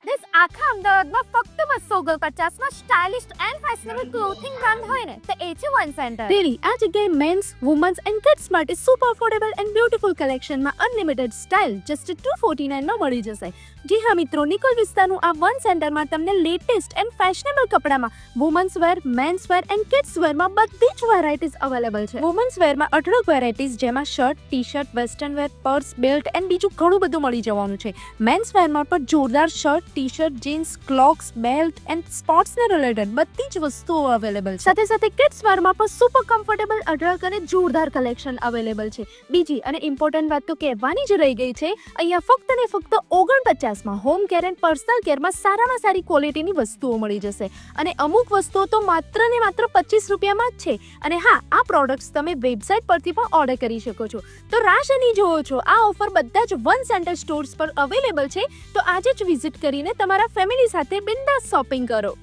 This આખા અમદાવાદમાં ફક્ત 250માં stylish and fashionable clothing brand હોય ને તો એ છે વન સેન્ટર. તેરી આ જગ્યાએ મેન્સ, વુમન્સ એન્ડ કિડ્સ માટે સુપર અફોર્ડેબલ એન્ડ બ્યુટીફુલ કલેક્શનમાં અનલિમિટેડ સ્ટાઇલ જસ્ટ 249 માં મળી જશે. જી હા મિત્રો, નિકોલ વિસ્તારનું આ વન સેન્ટરમાં તમને લેટેસ્ટ એન્ડ ફેશનેબલ કપડામાં women's wear, men's wear and kids વેરમાં બધી જ વેરાયટીઝ અવેલેબલ છે. વુમન્સ વેરમાં અઢળક વેરાયટીઝ જેમાં shirt, T-shirt, western wear, purse, belt and બીજું ઘણું બધું મળી જવાનું છે. મેન્સ વેરમાં પણ જોરદાર શર્ટ, ટી-શર્ટ, જીન્સ, ક્લોક્સ, બેલ્ટ એન્ડ સ્પોર્ટ્સને રિલેટેડ બધી જ વસ્તુઓ અવેલેબલ છે. સાથે સાથે કિડ્સ વેરમાં પણ સુપર કમ્ફર્ટેબલ અઢળક અને જોરદાર કલેક્શન અવેલેબલ છે. બીજી અને ઇમ્પોર્ટન્ટ વાત તો કહેવાની જ રહી ગઈ છે, અહીંયા ફક્ત ને ફક્ત 49માં હોમ કેર એન્ડ પર્સનલ કેરમાં સારામાં સારી ક્વોલિટીની વસ્તુઓ મળી જશે અને અમુક વસ્તુઓ તો માત્ર ને માત્ર 25 રૂપિયામાં જ છે. અને હા, આ પ્રોડક્ટ્સ તમે વેબસાઇટ પરથી પણ ઓર્ડર કરી શકો છો. તો રાહ શેની જોવો છો? આ ઓફર બધા જ વન સેન્ટર સ્ટોર્સ પર અવેલેબલ છે. તો આજે જ વિઝિટ કરીને તમારા ફેમિલી સાથે બિંદાસ શોપિંગ કરો.